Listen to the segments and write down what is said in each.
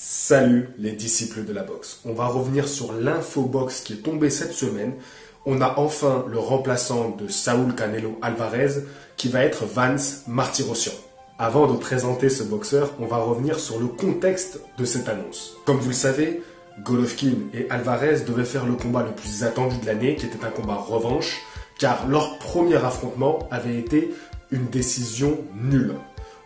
Salut les disciples de la boxe. On va revenir sur l'infobox qui est tombée cette semaine. On a enfin le remplaçant de Saúl Canelo Alvarez qui va être Vance Martirosyan. Avant de présenter ce boxeur, on va revenir sur le contexte de cette annonce. Comme vous le savez, Golovkin et Alvarez devaient faire le combat le plus attendu de l'année, qui était un combat revanche, car leur premier affrontement avait été une décision nulle.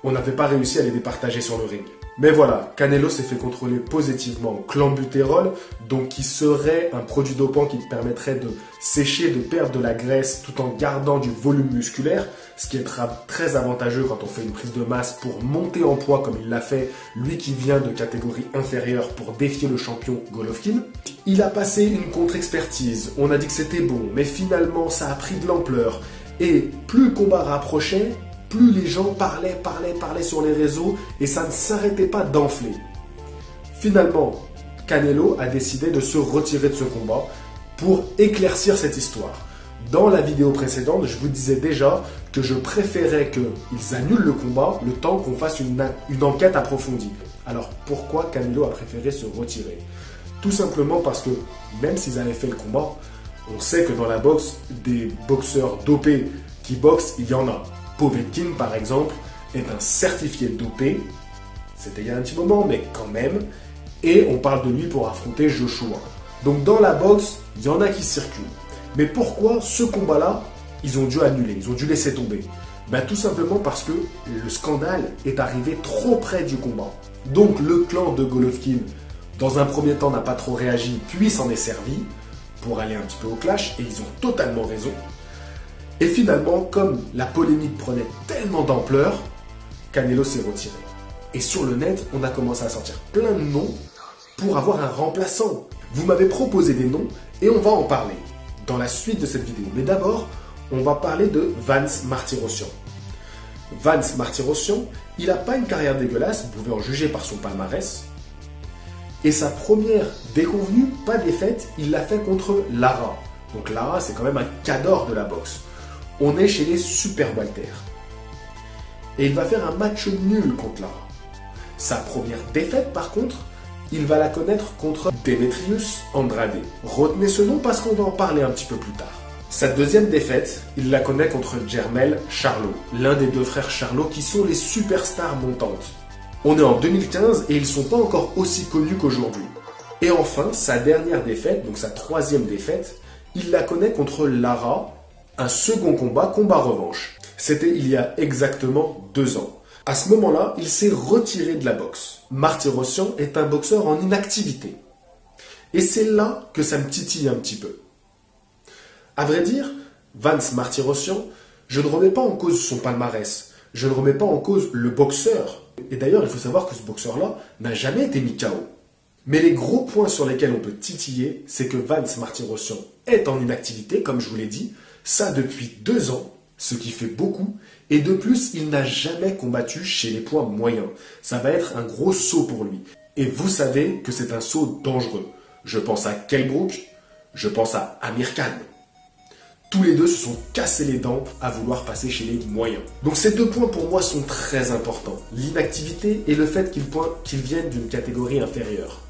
On n'avait pas réussi à les départager sur le ring. Mais voilà, Canelo s'est fait contrôler positivement au clenbutérol, donc qui serait un produit dopant qui permettrait de sécher, de perdre de la graisse tout en gardant du volume musculaire, ce qui est très avantageux quand on fait une prise de masse pour monter en poids comme il l'a fait, lui qui vient de catégorie inférieure pour défier le champion Golovkin. Il a passé une contre-expertise, on a dit que c'était bon, mais finalement ça a pris de l'ampleur, et plus le combat rapprochait, plus les gens parlaient sur les réseaux et ça ne s'arrêtait pas d'enfler. Finalement, Canelo a décidé de se retirer de ce combat pour éclaircir cette histoire. Dans la vidéo précédente, je vous disais déjà que je préférais qu'ils annulent le combat le temps qu'on fasse une enquête approfondie. Alors pourquoi Canelo a préféré se retirer? Tout simplement parce que même s'ils avaient fait le combat, on sait que dans la boxe, des boxeurs dopés qui boxent, il y en a. Povetkin, par exemple, est un certifié dopé. C'était il y a un petit moment, mais quand même. Et on parle de lui pour affronter Joshua. Donc dans la boxe, il y en a qui circulent. Mais pourquoi ce combat-là, ils ont dû annuler, ils ont dû laisser tomber? Tout simplement parce que le scandale est arrivé trop près du combat. Donc le clan de Golovkin, dans un premier temps, n'a pas trop réagi, puis s'en est servi pour aller un petit peu au clash, et ils ont totalement raison. Et finalement, comme la polémique prenait tellement d'ampleur, Canelo s'est retiré. Et sur le net, on a commencé à sortir plein de noms pour avoir un remplaçant. Vous m'avez proposé des noms et on va en parler dans la suite de cette vidéo. Mais d'abord, on va parler de Vance Martirosyan. Vance Martirosyan, il n'a pas une carrière dégueulasse, vous pouvez en juger par son palmarès. Et sa première déconvenue, pas défaite, il l'a fait contre Lara. Donc Lara, c'est quand même un cador de la boxe. On est chez les super welters. Et il va faire un match nul contre Lara. Sa première défaite, par contre, il va la connaître contre Demetrius Andrade. Retenez ce nom parce qu'on va en parler un petit peu plus tard. Sa deuxième défaite, il la connaît contre Jermell Charlo, l'un des deux frères Charlo qui sont les superstars montantes. On est en 2015 et ils ne sont pas encore aussi connus qu'aujourd'hui. Et enfin, sa dernière défaite, donc sa troisième défaite, il la connaît contre Lara, un second combat revanche. C'était il y a exactement 2 ans. À ce moment-là, il s'est retiré de la boxe. Martirosyan est un boxeur en inactivité. Et c'est là que ça me titille un petit peu. À vrai dire, Vance Martirosyan, je ne remets pas en cause son palmarès. Je ne remets pas en cause le boxeur. Et d'ailleurs, il faut savoir que ce boxeur-là n'a jamais été mis KO. Mais les gros points sur lesquels on peut titiller, c'est que Vance Martirosyan est en inactivité, comme je vous l'ai dit, ça depuis 2 ans, ce qui fait beaucoup, et de plus, il n'a jamais combattu chez les poids moyens. Ça va être un gros saut pour lui. Et vous savez que c'est un saut dangereux. Je pense à Kell Brook, je pense à Amir Khan. Tous les deux se sont cassés les dents à vouloir passer chez les moyens. Donc ces 2 points pour moi sont très importants. L'inactivité et le fait qu'ils viennent d'une catégorie inférieure.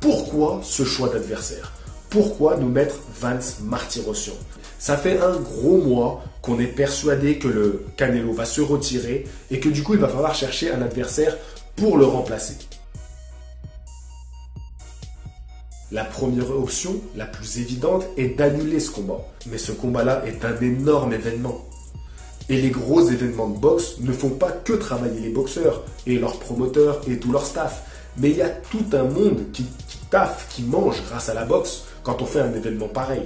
Pourquoi ce choix d'adversaire? Pourquoi nous mettre Vance Martirosyan? Ça fait un gros mois qu'on est persuadé que le Canelo va se retirer et que du coup il va falloir chercher un adversaire pour le remplacer. La première option, la plus évidente, est d'annuler ce combat. Mais ce combat-là est un énorme événement. Et les gros événements de boxe ne font pas que travailler les boxeurs et leurs promoteurs et tout leur staff. Mais il y a tout un monde qui taffe, qui mange grâce à la boxe quand on fait un événement pareil.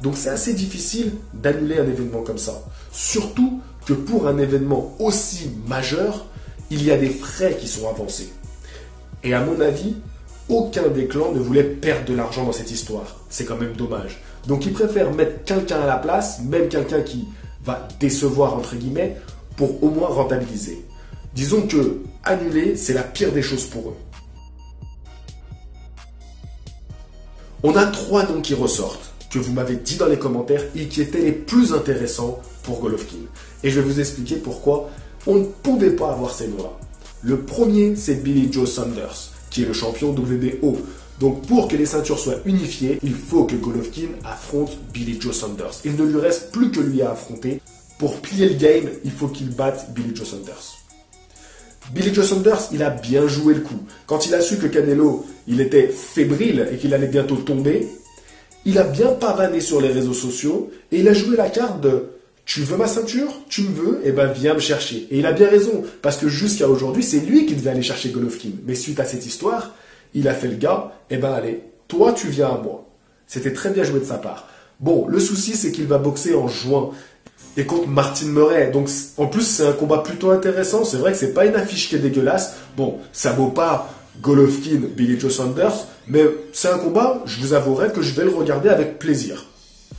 Donc c'est assez difficile d'annuler un événement comme ça. Surtout que pour un événement aussi majeur, il y a des frais qui sont avancés. Et à mon avis, aucun des clans ne voulait perdre de l'argent dans cette histoire. C'est quand même dommage. Donc ils préfèrent mettre quelqu'un à la place, même quelqu'un qui va décevoir entre guillemets, pour au moins rentabiliser. Disons que annuler, c'est la pire des choses pour eux. On a 3 noms qui ressortent, que vous m'avez dit dans les commentaires et qui étaient les plus intéressants pour Golovkin. Et je vais vous expliquer pourquoi on ne pouvait pas avoir ces noms-là. Le premier, c'est Billy Joe Saunders. qui est le champion WBO. Donc pour que les ceintures soient unifiées, il faut que Golovkin affronte Billy Joe Saunders. Il ne lui reste plus que lui à affronter. Pour plier le game, il faut qu'il batte Billy Joe Saunders. Billy Joe Saunders, il a bien joué le coup. Quand il a su que Canelo, il était fébrile et qu'il allait bientôt tomber, il a bien pavané sur les réseaux sociaux et il a joué la carte de « Tu veux ma ceinture? Tu me veux? Eh ben viens me chercher. » Et il a bien raison, parce que jusqu'à aujourd'hui, c'est lui qui devait aller chercher Golovkin. Mais suite à cette histoire, il a fait le gars « Eh ben allez, toi tu viens à moi. » C'était très bien joué de sa part. Bon, le souci c'est qu'il va boxer en juin. Et contre Martin Murray. Donc, en plus, c'est un combat plutôt intéressant. C'est vrai que c'est pas une affiche qui est dégueulasse. Bon, ça vaut pas Golovkin, Billy Joe Saunders, mais c'est un combat, je vous avouerai que je vais le regarder avec plaisir.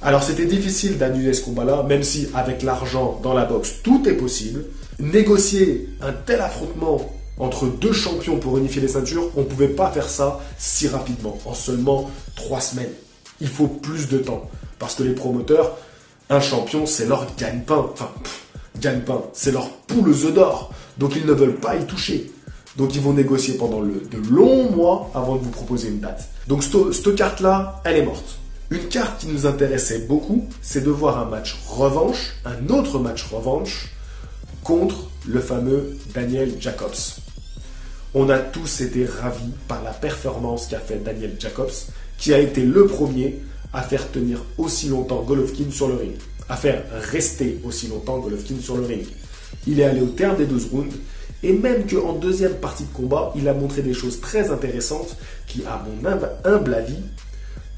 Alors, c'était difficile d'annuler ce combat-là, même si, avec l'argent dans la boxe, tout est possible. Négocier un tel affrontement entre deux champions pour unifier les ceintures, on ne pouvait pas faire ça si rapidement, en seulement 3 semaines. Il faut plus de temps, parce que les promoteurs... Un champion, c'est leur gagne-pain. Enfin, gagne-pain, c'est leur poule aux œufs d'or. Donc, ils ne veulent pas y toucher. Donc, ils vont négocier pendant de longs mois avant de vous proposer une date. Donc, cette carte-là, elle est morte. Une carte qui nous intéressait beaucoup, c'est de voir un match revanche, un autre match revanche, contre le fameux Daniel Jacobs. On a tous été ravis par la performance qu'a fait Daniel Jacobs, qui a été le premier à faire tenir aussi longtemps Golovkin sur le ring, à faire rester aussi longtemps Golovkin sur le ring. Il est allé au terme des 12 rounds, et même qu'en deuxième partie de combat, il a montré des choses très intéressantes qui, à mon humble avis,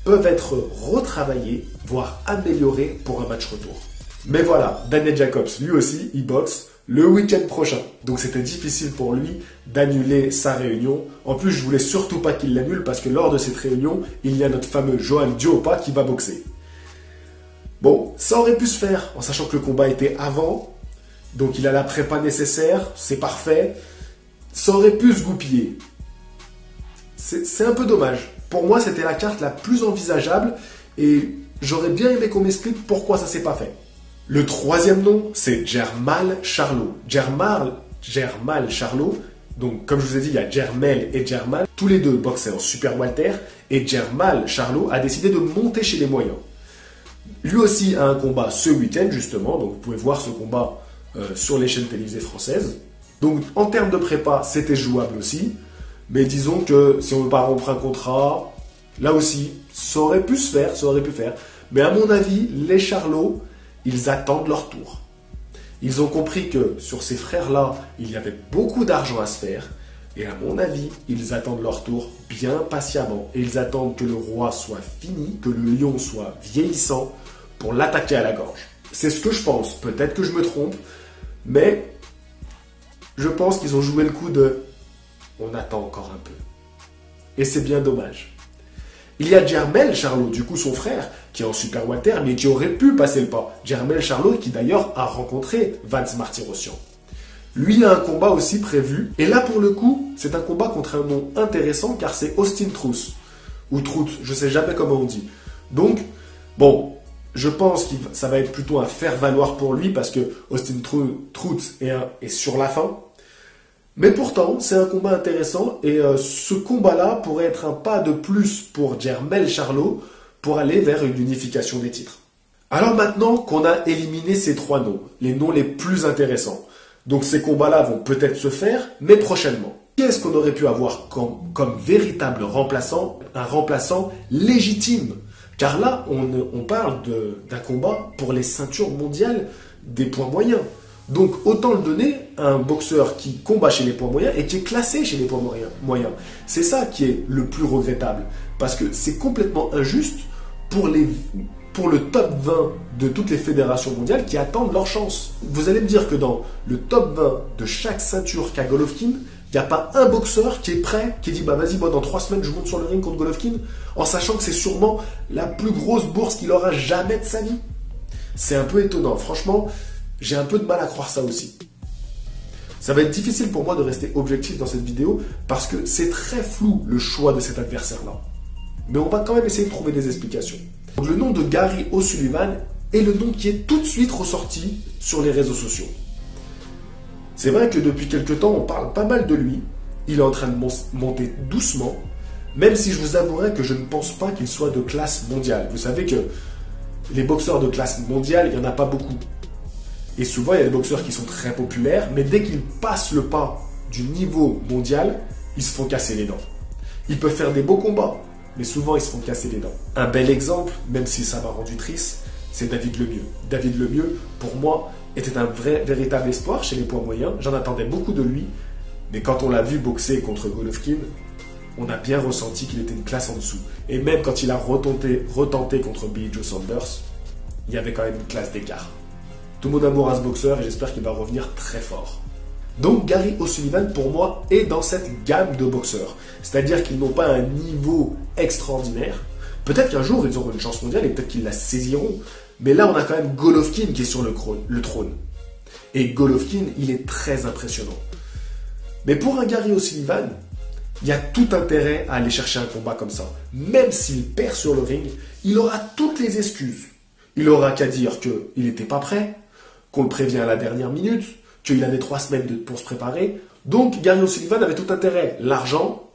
peuvent être retravaillées, voire améliorées pour un match retour. Mais voilà, Daniel Jacobs, lui aussi, il boxe le week-end prochain. Donc c'était difficile pour lui d'annuler sa réunion. En plus, je voulais surtout pas qu'il l'annule parce que lors de cette réunion, il y a notre fameux Johan Duhaupas qui va boxer. Bon, ça aurait pu se faire en sachant que le combat était avant. Donc il a la prépa nécessaire, c'est parfait. Ça aurait pu se goupiller. C'est un peu dommage. Pour moi, c'était la carte la plus envisageable et j'aurais bien aimé qu'on m'explique pourquoi ça s'est pas fait. Le troisième nom, c'est Jermall Charlo. Jermall Charlo, donc comme je vous ai dit, il y a Jermell et Jermall. Tous les deux boxaient en super welter et Jermall Charlo a décidé de monter chez les moyens. Lui aussi a un combat ce week-end justement, donc vous pouvez voir ce combat sur les chaînes télévisées françaises. Donc en termes de prépa, c'était jouable aussi. Mais disons que si on ne veut pas rompre un contrat, là aussi, ça aurait pu se faire, ça aurait pu faire. Mais à mon avis, les Charlot, ils attendent leur tour. Ils ont compris que sur ces frères-là, il y avait beaucoup d'argent à se faire. Et à mon avis, ils attendent leur tour bien patiemment. Et ils attendent que le roi soit fini, que le lion soit vieillissant pour l'attaquer à la gorge. C'est ce que je pense. Peut-être que je me trompe. Mais je pense qu'ils ont joué le coup de « on attend encore un peu ». Et c'est bien dommage. Il y a Jermell Charlo, du coup son frère, qui est en super welter, mais qui aurait pu passer le pas. Jermell Charlo, qui d'ailleurs a rencontré Vance Martirosyan. Lui a un combat aussi prévu. Et là, pour le coup, c'est un combat contre un nom intéressant, car c'est Austin Truth. Ou Truth, je sais jamais comment on dit. Donc, bon, je pense que ça va être plutôt un faire-valoir pour lui, parce que Austin Truth est sur la fin. Mais pourtant, c'est un combat intéressant et ce combat-là pourrait être un pas de plus pour Jermell Charlo pour aller vers une unification des titres. Alors maintenant qu'on a éliminé ces 3 noms, les noms les plus intéressants, donc ces combats-là vont peut-être se faire, mais prochainement. Qu'est-ce qu'on aurait pu avoir comme véritable remplaçant, un remplaçant légitime? Car là, on parle d'un combat pour les ceintures mondiales des poids moyens. Donc, autant le donner à un boxeur qui combat chez les poids moyens et qui est classé chez les poids moyens. C'est ça qui est le plus regrettable. Parce que c'est complètement injuste pour le top 20 de toutes les fédérations mondiales qui attendent leur chance. Vous allez me dire que dans le top 20 de chaque ceinture qu'a Golovkin, il n'y a pas un boxeur qui est prêt, qui dit « bah vas-y, moi dans 3 semaines je monte sur le ring contre Golovkin » en sachant que c'est sûrement la plus grosse bourse qu'il aura jamais de sa vie. C'est un peu étonnant. Franchement, j'ai un peu de mal à croire ça aussi. Ça va être difficile pour moi de rester objectif dans cette vidéo parce que c'est très flou le choix de cet adversaire-là. Mais on va quand même essayer de trouver des explications. Donc, le nom de Gary O'Sullivan est le nom qui est tout de suite ressorti sur les réseaux sociaux. C'est vrai que depuis quelques temps, on parle pas mal de lui. il est en train de monter doucement, même si je vous avouerai que je ne pense pas qu'il soit de classe mondiale. Vous savez que les boxeurs de classe mondiale, il n'y en a pas beaucoup. Et souvent, il y a des boxeurs qui sont très populaires, mais dès qu'ils passent le pas du niveau mondial, ils se font casser les dents. Ils peuvent faire des beaux combats, mais souvent, ils se font casser les dents. Un bel exemple, même si ça m'a rendu triste, c'est David Lemieux. David Lemieux, pour moi, était un véritable espoir chez les poids moyens. J'en attendais beaucoup de lui, mais quand on l'a vu boxer contre Golovkin, on a bien ressenti qu'il était une classe en dessous. Et même quand il a retenté contre Billy Joe Saunders, il y avait quand même une classe d'écart. Tout mon amour à ce boxeur et j'espère qu'il va revenir très fort. Donc Gary O'Sullivan, pour moi, est dans cette gamme de boxeurs. C'est-à-dire qu'ils n'ont pas un niveau extraordinaire. Peut-être qu'un jour, ils auront une chance mondiale et peut-être qu'ils la saisiront. Mais là, on a quand même Golovkin qui est sur le trône. Et Golovkin, il est très impressionnant. Mais pour un Gary O'Sullivan, il y a tout intérêt à aller chercher un combat comme ça. Même s'il perd sur le ring, il aura toutes les excuses. Il aura qu'à dire qu'il n'était pas prêt, qu'on le prévient à la dernière minute, qu'il avait 3 semaines pour se préparer. Donc Gary O'Sullivan avait tout intérêt, l'argent,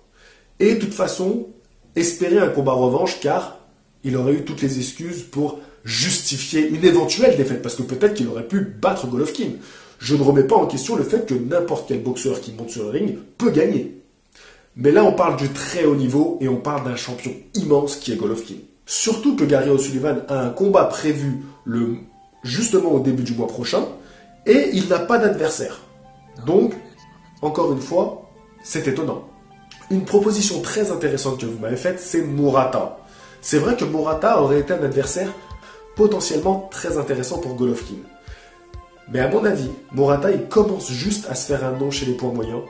et de toute façon, espérer un combat revanche, car il aurait eu toutes les excuses pour justifier une éventuelle défaite, parce que peut-être qu'il aurait pu battre Golovkin. Je ne remets pas en question le fait que n'importe quel boxeur qui monte sur le ring peut gagner. Mais là, on parle du très haut niveau et on parle d'un champion immense qui est Golovkin. Surtout que Gary O'Sullivan a un combat prévu justement au début du mois prochain et il n'a pas d'adversaire. Donc, encore une fois, c'est étonnant. Une proposition très intéressante que vous m'avez faite, c'est Murata. C'est vrai que Murata aurait été un adversaire potentiellement très intéressant pour Golovkin. Mais à mon avis, Murata, il commence juste à se faire un nom chez les poids moyens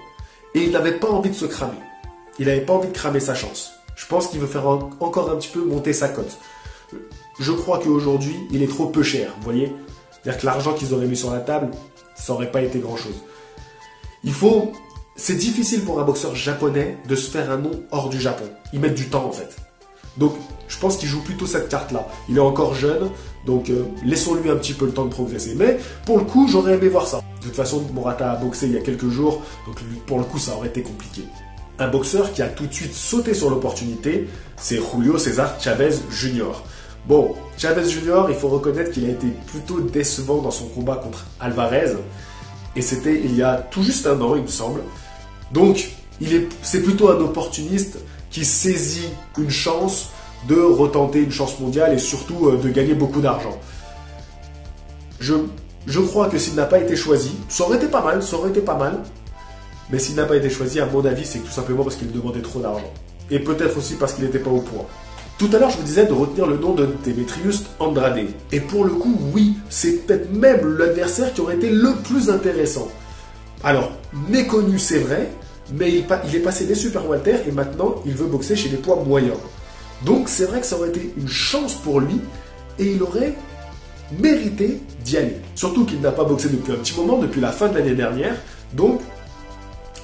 et il n'avait pas envie de se cramer. Il n'avait pas envie de cramer sa chance. Je pense qu'il veut faire encore un petit peu monter sa cote. Je crois qu'aujourd'hui, il est trop peu cher, vous voyez. C'est-à-dire que l'argent qu'ils auraient mis sur la table, ça n'aurait pas été grand-chose. C'est difficile pour un boxeur japonais de se faire un nom hors du Japon. Ils mettent du temps en fait. Donc, je pense qu'il joue plutôt cette carte-là. Il est encore jeune, donc laissons-lui un petit peu le temps de progresser. Mais pour le coup, j'aurais aimé voir ça. De toute façon, Murata a boxé il y a quelques jours, donc pour le coup, ça aurait été compliqué. Un boxeur qui a tout de suite sauté sur l'opportunité, c'est Julio César Chavez Jr. Bon, Chavez Jr., il faut reconnaître qu'il a été plutôt décevant dans son combat contre Alvarez. Et c'était il y a tout juste un an, il me semble. Donc, c'est plutôt un opportuniste qui saisit une chance de retenter une chance mondiale et surtout de gagner beaucoup d'argent. Je crois que s'il n'a pas été choisi, ça aurait été pas mal, mais s'il n'a pas été choisi, à mon avis, c'est tout simplement parce qu'il demandait trop d'argent. Et peut-être aussi parce qu'il n'était pas au point. Tout à l'heure, je vous disais de retenir le nom de Demetrius Andrade. Et pour le coup, oui, c'est peut-être même l'adversaire qui aurait été le plus intéressant. Alors, méconnu, c'est vrai, mais il est passé des super welter et maintenant, il veut boxer chez les poids moyens. Donc, c'est vrai que ça aurait été une chance pour lui et il aurait mérité d'y aller. Surtout qu'il n'a pas boxé depuis un petit moment, depuis la fin de l'année dernière. Donc,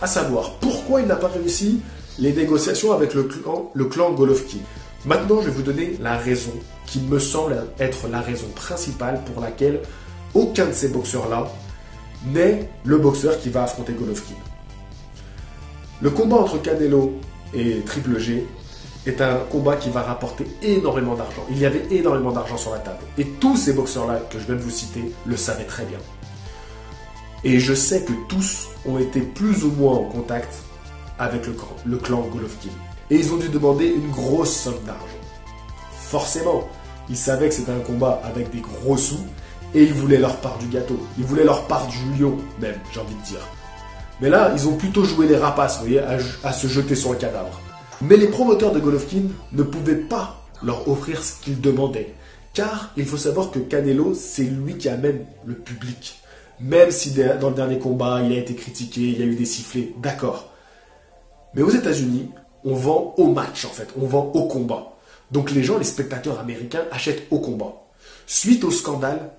à savoir, pourquoi il n'a pas réussi les négociations avec le clan Golovkin. Maintenant, je vais vous donner la raison qui me semble être la raison principale pour laquelle aucun de ces boxeurs-là n'est le boxeur qui va affronter Golovkin. Le combat entre Canelo et Triple G est un combat qui va rapporter énormément d'argent. Il y avait énormément d'argent sur la table. Et tous ces boxeurs-là que je viens de vous citer le savaient très bien. Et je sais que tous ont été plus ou moins en contact avec le clan Golovkin. Et ils ont dû demander une grosse somme d'argent. Forcément, ils savaient que c'était un combat avec des gros sous et ils voulaient leur part du gâteau. Ils voulaient leur part du lion, même, j'ai envie de dire. Mais là, ils ont plutôt joué les rapaces, vous voyez, à se jeter sur le cadavre. Mais les promoteurs de Golovkin ne pouvaient pas leur offrir ce qu'ils demandaient. Car il faut savoir que Canelo, c'est lui qui amène le public. Même si dans le dernier combat, il a été critiqué, il y a eu des sifflets, d'accord. Mais aux États-Unis, on vend au match en fait, on vend au combat. Donc les gens, les spectateurs américains achètent au combat. Suite au scandale,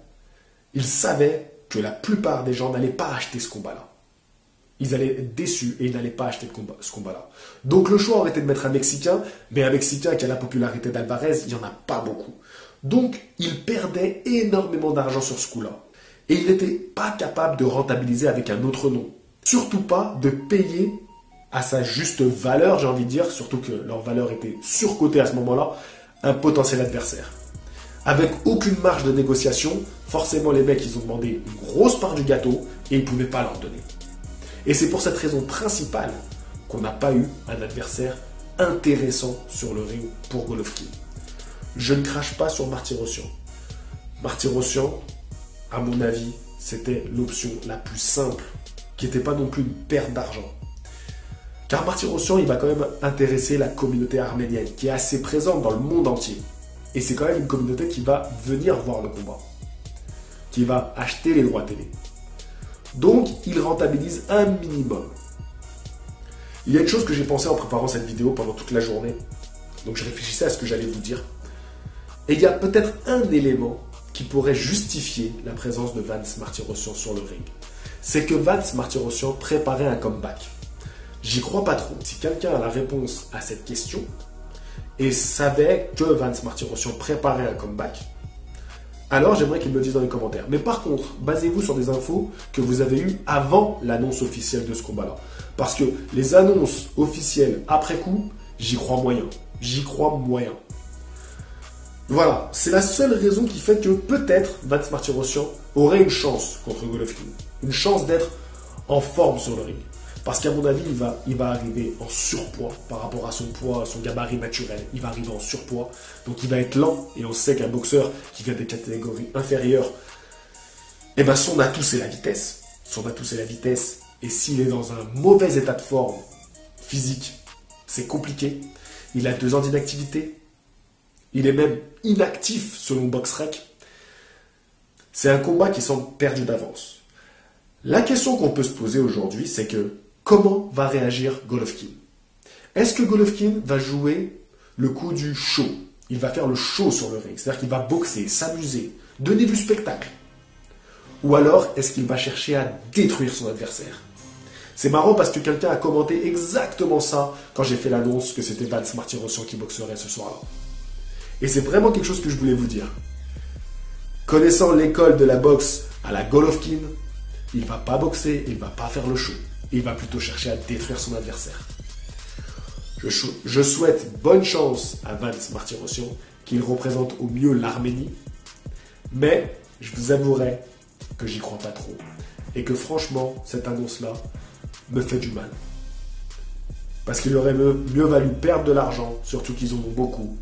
ils savaient que la plupart des gens n'allaient pas acheter ce combat-là. Ils allaient être déçus et ils n'allaient pas acheter ce combat-là. Donc le choix aurait été de mettre un Mexicain, mais un Mexicain qui a la popularité d'Alvarez, il n'y en a pas beaucoup. Donc ils perdaient énormément d'argent sur ce coup-là. Et ils n'étaient pas capables de rentabiliser avec un autre nom. Surtout pas de payer à sa juste valeur, j'ai envie de dire, surtout que leur valeur était surcotée à ce moment-là, un potentiel adversaire. Avec aucune marge de négociation, forcément les mecs, ils ont demandé une grosse part du gâteau et ils ne pouvaient pas leur donner. Et c'est pour cette raison principale qu'on n'a pas eu un adversaire intéressant sur le ring pour Golovkin. Je ne crache pas sur Martirosyan. Martirosyan, à mon avis, c'était l'option la plus simple, qui n'était pas non plus une perte d'argent. Car Martirosyan, il va quand même intéresser la communauté arménienne, qui est assez présente dans le monde entier. Et c'est quand même une communauté qui va venir voir le combat, qui va acheter les droits télé. Donc, il rentabilise un minimum. Il y a une chose que j'ai pensé en préparant cette vidéo pendant toute la journée. Donc, je réfléchissais à ce que j'allais vous dire. Et il y a peut-être un élément qui pourrait justifier la présence de Vance Martirosyan sur le ring. C'est que Vance Martirosyan préparait un comeback. J'y crois pas trop. Si quelqu'un a la réponse à cette question et savait que Vance Martirosyan préparait un comeback, alors j'aimerais qu'il me le dise dans les commentaires. Mais par contre, basez-vous sur des infos que vous avez eues avant l'annonce officielle de ce combat-là. Parce que les annonces officielles après coup, j'y crois moyen. J'y crois moyen. Voilà, c'est la seule raison qui fait que peut-être Vance Martirosyan aurait une chance contre Golovkin. Une chance d'être en forme sur le ring. Parce qu'à mon avis, il va arriver en surpoids par rapport à son poids, son gabarit naturel. Il va arriver en surpoids. Donc il va être lent. Et on sait qu'un boxeur qui vient des catégories inférieures, eh ben son atout c'est la vitesse. Son atout c'est la vitesse. Et s'il est dans un mauvais état de forme physique, c'est compliqué. Il a 2 ans d'inactivité. Il est même inactif selon BoxRec. C'est un combat qui semble perdu d'avance. La question qu'on peut se poser aujourd'hui, c'est que comment va réagir Golovkin? Est-ce que Golovkin va jouer le coup du show? Il va faire le show sur le ring, c'est-à-dire qu'il va boxer, s'amuser, donner du spectacle. Ou alors, est-ce qu'il va chercher à détruire son adversaire? C'est marrant parce que quelqu'un a commenté exactement ça quand j'ai fait l'annonce que c'était Vance Martirosyan qui boxerait ce soir-là. Et c'est vraiment quelque chose que je voulais vous dire. Connaissant l'école de la boxe à la Golovkin, il ne va pas boxer, il ne va pas faire le show. Il va plutôt chercher à détruire son adversaire. Je souhaite bonne chance à Vance Martirosyan, qu'il représente au mieux l'Arménie. Mais je vous avouerai que j'y crois pas trop. Et que franchement, cette annonce-là me fait du mal. Parce qu'il aurait mieux valu perdre de l'argent, surtout qu'ils en ont beaucoup,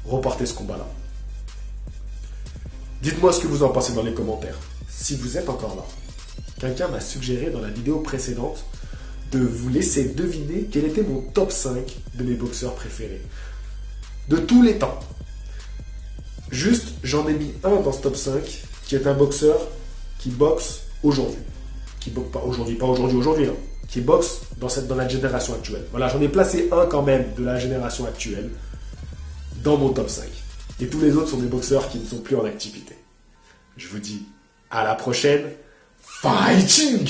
reporter ce combat-là. Dites-moi ce que vous en pensez dans les commentaires. Si vous êtes encore là, quelqu'un m'a suggéré dans la vidéo précédente de vous laisser deviner quel était mon top 5 de mes boxeurs préférés. De tous les temps. Juste, j'en ai mis un dans ce top 5 qui est un boxeur qui boxe aujourd'hui. Qui boxe pas aujourd'hui, là. Qui boxe dans la génération actuelle. Voilà, j'en ai placé un quand même de la génération actuelle dans mon top 5. Et tous les autres sont des boxeurs qui ne sont plus en activité. Je vous dis à la prochaine. Fighting!